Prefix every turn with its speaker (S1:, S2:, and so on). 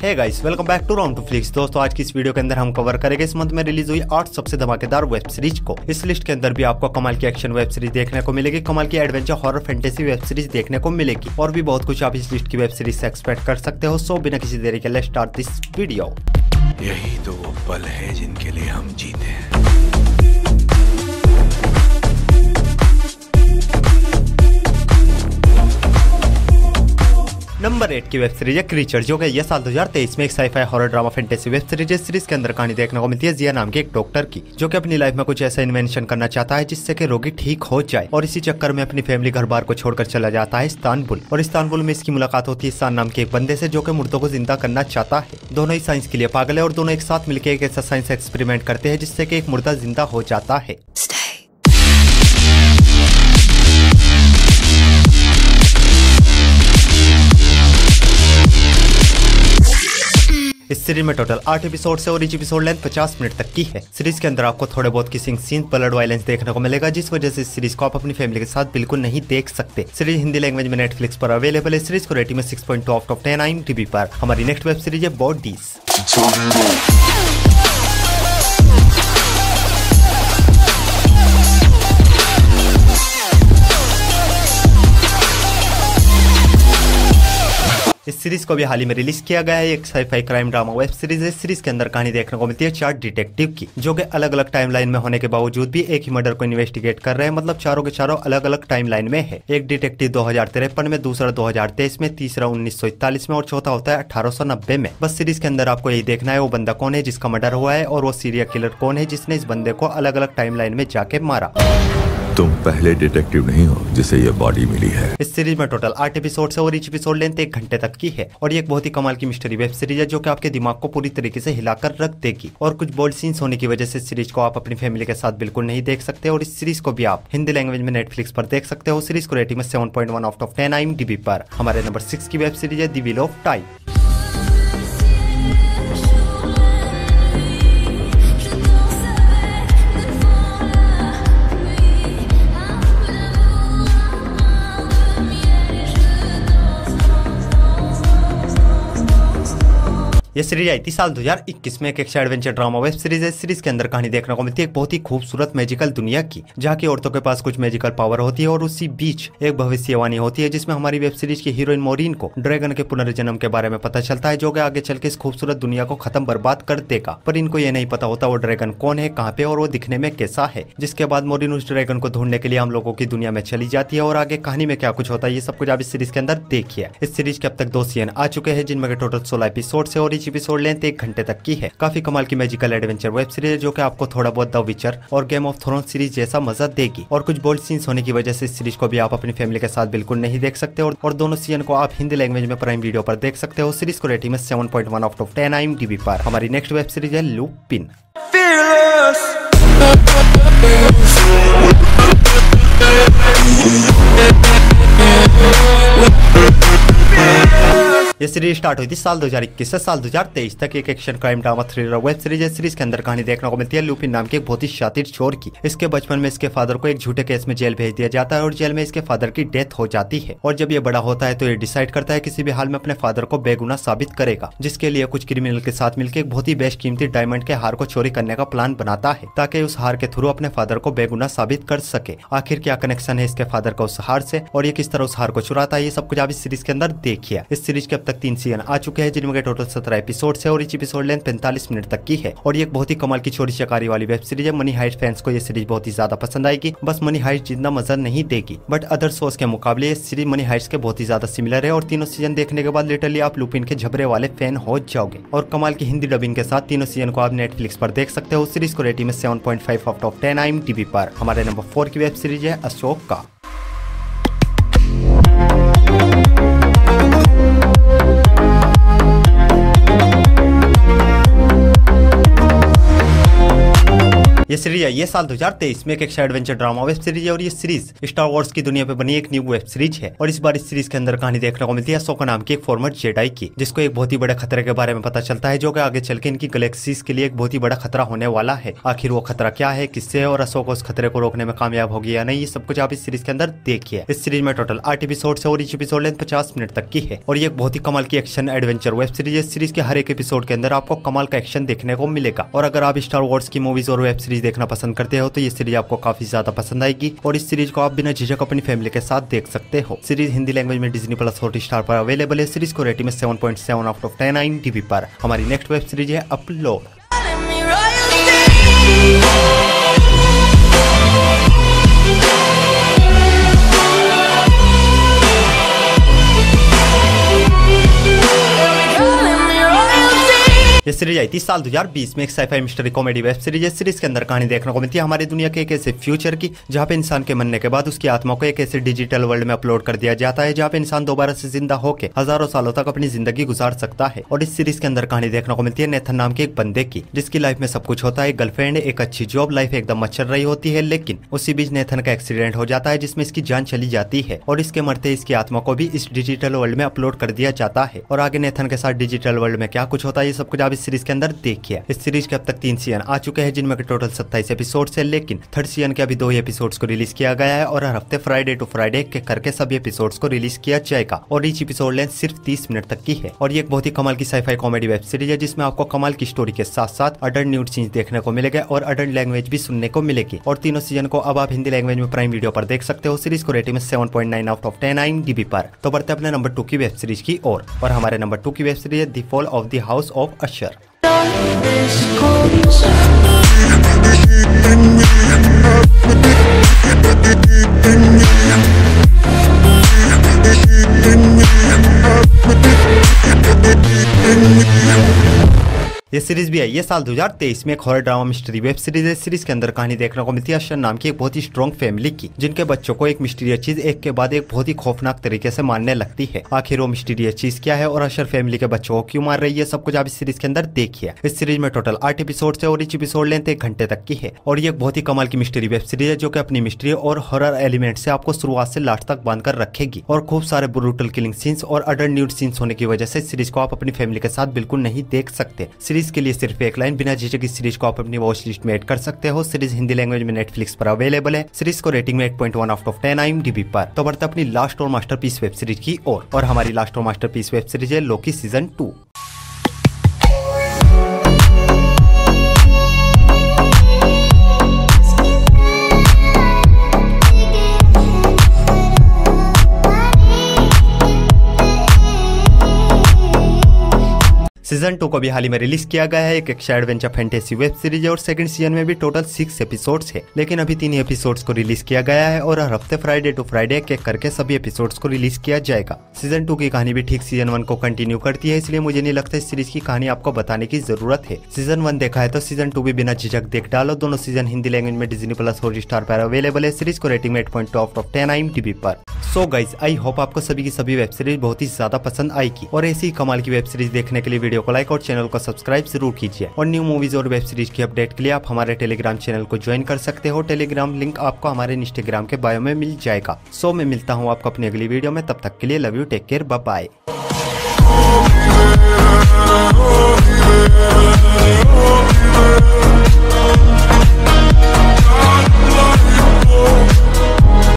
S1: Hey guys, welcome back to round two flicks. दोस्तों, आज की इस वीडियो के अंदर हम कवर करेंगे इस मंथ में रिलीज हुई 8 सबसे धमाकेदार वेब सीरीज को। इस लिस्ट के अंदर भी आपको कमाल की एक्शन वेब सीरीज देखने को मिलेगी, कमाल की adventure horror fantasy web series देखने को मिलेगी और भी बहुत कुछ आप इस लिस्ट की वेब सीरीज से एक्सपेक्ट कर सकते हो। सो बिना किसी देरी के लेट्स स्टार्ट दिस वीडियो।
S2: यही तो वो पल है जिनके लिए हम जीते हैं।
S1: नंबर 8 की वेब सीरीज है क्रीचर, जो कि यह साल 2023 में एक sci fi horror drama fantasy web series है। सीरीज के अंदर कहानी देखने को मिलती है जिया नाम के एक डॉक्टर की, जो कि अपनी लाइफ में कुछ ऐसा इन्वेंशन करना चाहता है जिससे कि रोगी ठीक हो जाए, और इसी चक्कर में अपनी फैमिली घर बार को छोड़कर चला जाता है इस्तानबुल। और इस्तानबुल में इसकी मुलाकात होती है सान नाम के एक बंदे से, जो कि मुर्दों को जिंदा करना चाहता है। दोनों ही साइंस के लिए पागल है और दोनों एक साथ मिलकर एक ऐसा साइंस एक्सपेरिमेंट करते हैं जिससे कि एक मुर्दा जिंदा हो जाता है। इस सीरीज में टोटल 8 एपिसोड है और ईच एपिसोड लेंथ 50 मिनट तक की है। सीरीज के अंदर आपको थोड़े बहुत किसिंग सीन, ब्लड वायलेंस देखने को मिलेगा, जिस वजह से इस सीरीज को आप अपनी फैमिली के साथ बिल्कुल नहीं देख सकते। सीरीज हिंदी लैंग्वेज में नेटफ्लिक्स पर अवेलेबल है। सीरीज को रेटिंग में 6.2 आउट ऑफ 10 IMDb पर। हमारी नेक्स्ट वेब सीरीज है बॉडीज। इस सीरीज को भी हाल ही में रिलीज किया गया है। एक sci fi crime drama web series है। सीरीज के अंदर कहानी देखने को मिलती है 4 डिटेक्टिव की, जो कि अलग अलग टाइमलाइन में होने के बावजूद भी एक ही मर्डर को इन्वेस्टिगेट कर रहे हैं। मतलब चारों के चारों अलग अलग टाइमलाइन में है। एक डिटेक्टिव 2053 में, दूसरा 2023 में, तीसरा 1941 में और चौथा होता है 1890 में। बस सीरीज के अंदर आपको यही देखना है वो बंदा कौन है जिसका मर्डर हुआ है, और वो सीरियल किलर कौन है जिसने इस बंदे को अलग अलग टाइमलाइन में जाके मारा।
S2: तुम पहले डिटेक्टिव नहीं हो जिसे ये बॉडी मिली है।
S1: इस सीरीज में टोटल 8 एपिसोड है और ईच एपिसोड लेंथ 1 घंटे तक की है। और ये एक बहुत ही कमाल की मिस्ट्री वेब सीरीज है, जो कि आपके दिमाग को पूरी तरीके से हिलाकर रख देगी। और कुछ बोल्ड सीन्स होने की वजह से इस सीरीज को आप अपनी फैमिली के साथ बिल्कुल नहीं देख सकते। और इस सीरीज को भी आप हिंदी लैंग्वेज में नेटफ्लिक्स पर देख सकते हो। सीरीज को रेटिंग में 7.1 आउट ऑफ 10 IMDb पर। हमारे नंबर 6 की वेब सीरीज है द व्हील ऑफ टाइम। यह सीरीज आई थी साल 2021 में। एक action adventure drama web series है। सीरीज के अंदर कहानी देखने को मिलती है एक बहुत ही खूबसूरत मैजिकल दुनिया की, जहाँ की औरतों के पास कुछ मैजिकल पावर होती है और उसी बीच एक भविष्यवाणी होती है, जिसमें हमारी वेब सीरीज की हीरोइन मोरिन को ड्रैगन के पुनर्जन्म के बारे में पता चलता है, जो कि आगे चल के इस खूबसूरत दुनिया को खत्म बर्बाद कर देगा। पर इनको ये नहीं पता होता वो ड्रैगन कौन है, कहाँ पे और वो दिखने में कैसा है। जिसके बाद मोरिन उस ड्रैगन को ढूंढने के लिए हम लोगों की दुनिया में चली जाती है। और आगे कहानी में क्या कुछ होता है ये सब कुछ आप इस सीरीज के अंदर देखिए। इस सीरीज के अब तक 2 सीजन आ चुके हैं, जिनमें टोटल 16 एपिसोड है और ईच एपिसोड लेंथ 1 घंटे तक की है। काफी कमाल की मैजिकल एडवेंचर वेब सीरीज है, जो कि आपको थोड़ा बहुत द विचर और गेम ऑफ थ्रोन्स सीरीज जैसा मजा देगी। और कुछ बोल्ड सीन्स होने की वजह से इस सीरीज को भी आप अपनी फैमिली के साथ बिल्कुल नहीं देख सकते। और दोनों सीजन को आप हिंदी लैंग्वेज में प्राइम वीडियो पर देख सकते हो। सीरीज को रेटिंग में 7.1 आउट ऑफ 10 IMDb पर। हमारी नेक्स्ट वेब सीरीज है लूपिन। ये सीरीज स्टार्ट हुई थी साल 2021 से साल 2023 तक। एक action crime drama thriller web series है। सीरीज के अंदर कहानी देखने को मिलती है लूपिन नाम के एक बहुत ही शातिर चोर की। इसके बचपन में इसके फादर को एक झूठे केस में जेल भेज दिया जाता है और जेल में इसके फादर की डेथ हो जाती है। और जब ये बड़ा होता है तो ये डिसाइड करता है किसी भी हाल में अपने फादर को बेगुनाह साबित करेगा, जिसके लिए कुछ क्रिमिनल के साथ मिलकर एक बहुत ही बेशकीमती डायमंड के हार को चोरी करने का प्लान बनाता है, ताकि उस हार के थ्रू अपने फादर को बेगुनाह साबित कर सके। आखिर क्या कनेक्शन है इसके फादर का उस हार से और ये किस तरह उस हार को चुराता है, ये सब कुछ आप इस सीरीज के अंदर देखिए। इस सीरीज के अब तक 3 सीजन आ चुके हैं, जिनमें टोटल 17 एपिसोड है और ईच एपिसोड लेंथ 45 मिनट तक की है। और ये एक बहुत ही कमाल की चोरी चकारी वाली वेब सीरीज है। मनी हाइस्ट फैंस को ये सीरीज बहुत ही ज्यादा पसंद आएगी। बस मनी हाइस्ट जितना मजा नहीं देगी, बट अदर शोज के मुकाबले ये सीरीज मनी हाइस्ट के बहुत ही ज्यादा सिमिलर है। और तीनों सीजन देखने के बाद लिटरली आप लूपिन के झबरे वाले फैन हो जाओगे। और कमाल की हिंदी डबिंग के साथ तीनों सीजन को आप नेटफ्लिक्स पर देख सकते हो। सीरीज को रेटिंग में 7.5 आउट ऑफ 10 IMDb पर। हमारे नंबर 4 की वेब सीरीज है अशोक का। ये सीरीज है ये साल 2023 में एक action adventure drama web series है और ये सीरीज स्टार वॉर्स की दुनिया पे बनी एक न्यू वेब सीरीज है। और इस बार इस सीरीज के अंदर कहानी देखने को मिलती है अशोका नाम की एक फॉर्मर जेडाई की, जिसको एक बहुत ही बड़े खतरे के बारे में पता चलता है जो कि आगे चल के इनकी गैलेक्सीज के लिए एक बहुत ही बड़ा खतरा होने वाला है। आखिर वो खतरा क्या है, किससे है और अशोका उस खतरे को रोकने में कामयाब होगी या नहीं, ये सब कुछ आप इस सीरीज के अंदर देखिए। इस सीरीज में टोटल 8 एपिसोड है और ईच एपिसोड लेंथ 50 मिनट तक की है और ये एक बहुत ही कमाल की एक्शन एडवेंचर वेब सीरीज है। इस सीरीज के हर एक एपिसोड के अंदर आपको कमाल का एक्शन देखने को मिलेगा और अगर आप स्टार वॉर्स की मूवीज और वेब सीरीज देखना पसंद करते हो तो ये सीरीज आपको काफी ज्यादा पसंद आएगी और इस सीरीज को आप बिना झिझक अपनी फैमिली के साथ देख सकते हो। सीरीज हिंदी लैंग्वेज में डिज्नी प्लस हॉटस्टार पर अवेलेबल है। सीरीज को रेटिंग में 7.7 आउट ऑफ 10 IMDb पर। हमारी नेक्स्ट वेब सीरीज है अपलोड। ये सीरीज आई थी साल 2020 में एक sci fi mystery comedy web series है। सीरीज के अंदर कहानी देखने को मिलती है हमारी दुनिया के एक ऐसे फ्यूचर की जहाँ पे इंसान के मरने के बाद उसकी आत्मा को एक ऐसे डिजिटल वर्ल्ड में अपलोड कर दिया जाता है जहाँ पे इंसान दोबारा से जिंदा होकर हजारों सालों तक अपनी जिंदगी गुजार सकता है। और इस सीरीज के अंदर कहानी देखने को मिलती है नेथन नाम के एक बंदे की, जिसकी लाइफ में सब कुछ होता है, गर्लफ्रेंड, एक अच्छी जॉब, लाइफ एकदम चल रही होती है। लेकिन उसी बीच नेथन का एक्सीडेंट हो जाता है जिसमें इसकी जान चली जाती है और इसके मरते इसकी आत्मा को भी इस डिजिटल वर्ल्ड में अपलोड कर दिया जाता है। और आगे नेथन के साथ डिजिटल वर्ल्ड में क्या कुछ होता है ये सब कुछ आप इस सीरीज के अंदर देखिए। इस सीरीज के अब तक 3 सीजन आ चुके हैं जिनमें टोटल 27 एपिसोड्स है, लेकिन थर्ड सीजन के अभी 2 ही एपिसोड्स को रिलीज किया गया है और हर हफ्ते फ्राइडे टू फ्राइडे के करके सभी एपिसोड्स को रिलीज किया जाएगा और ईच एपिसोड लेंथ सिर्फ 30 मिनट तक की है। और ये एक बहुत ही कमाल की साइफाई कॉमेडी वेब सीरीज है जिसमें आपको कमाल की स्टोरी के साथ साथ अडल्ट न्यूड सीन्स देखने को मिलेगा और अडल्ट लैंग्वेज भी सुनने को मिलेगी। और तीनों सीजन को अब आप हिंदी लैंग्वेज में प्राइम वीडियो पर देख सकते हो। सीरीज को रेटिंग में 7.9 आउट ऑफ 10 IMDb पर। तो बढ़ते अपने नंबर 2 की वेब सीरीज की ओर और हमारे नंबर 2 की वेब सीरीज है the fall of the house of Usher. ये सीरीज भी है ये साल 2023 में एक horror drama mystery web series है। सीरीज के अंदर कहानी देखने को मिलती है अशर नाम की एक बहुत ही स्ट्रॉन्ग फैमिली की, जिनके बच्चों को एक मिस्टीरियस चीज एक के बाद एक बहुत ही खौफनाक तरीके से मारने लगती है। आखिर वो मिस्टीरियस चीज क्या है और अशर फैमिली के बच्चों को क्यों मार रही है, सब कुछ आप इस सीरीज के अंदर देखिए। इस सीरीज में टोटल 8 एपिसोड है और ईच एपिसोड लेंथ 1 घंटे तक की है और ये एक बहुत ही कमाल की मिस्ट्री वेब सीरीज है जो कि अपनी मिस्ट्री और हॉरर एलिमेंट से आपको शुरुआत से लास्ट तक बांध कर रखेगी। और खूब सारे ब्रूटल किलिंग सीन्स और अडल्ट न्यूड सीन्स होने की वजह से सीरीज को आप अपनी फैमिली के साथ बिल्कुल नहीं देख सकते। सीरीज के लिए सिर्फ एक लाइन, बिना झिझक इस सीरीज को आप अपनी वॉच लिस्ट में ऐड कर सकते हो। सीरीज हिंदी लैंग्वेज में नेटफ्लिक्स पर अवेलेबल है। सीरीज को रेटिंग में 8.1 आउट ऑफ 10 IMDb पर। तो बढ़ते अपनी लास्ट और मास्टरपीस वेब सीरीज की ओर और हमारी लास्ट और मास्टरपीस वेब सीरीज है लोकी सीजन 2। सीजन 2 को भी हाल ही में रिलीज किया गया है। एक action adventure fantasy web series है और सेकंड सीजन में भी टोटल 6 एपिसोड्स है, लेकिन अभी 3 एपिसोड्स को रिलीज किया गया है और हर हफ्ते फ्राइडे टू फ्राइडे के करके सभी एपिसोड्स को रिलीज किया जाएगा। सीजन 2 की कहानी भी ठीक सीजन 1 को कंटिन्यू करती है, इसलिए मुझे नहीं लगता इस सीरीज की कहानी आपको बताने की जरूरत है। सीजन 1 देखा है तो सीजन 2 भी बिना झिझक देख डालो। दोनों सीजन हिंदी लैंग्वेज में डिज्नी प्लस हॉटस्टार पर अवेलेबल है। सीरीज को रेटिंग में 8.2 आउट ऑफ 10 IMDb पर। सो गाइस, आई होप आपको सभी की सभी वेब सीरीज बहुत ही ज्यादा पसंद आएगी और ऐसी ही कमाल की वेब सीरीज देखने के लिए वीडियो को लाइक और चैनल को सब्सक्राइब जरूर कीजिए। और न्यू मूवीज और वेब सीरीज की अपडेट के लिए आप हमारे टेलीग्राम चैनल को ज्वाइन कर सकते हो। टेलीग्राम लिंक आपको हमारे इंस्टाग्राम के बायो में मिल जाएगा। सो मैं मिलता हूँ आपको अपनी अगली वीडियो में, तब तक के लिए love you, take care, bye bye.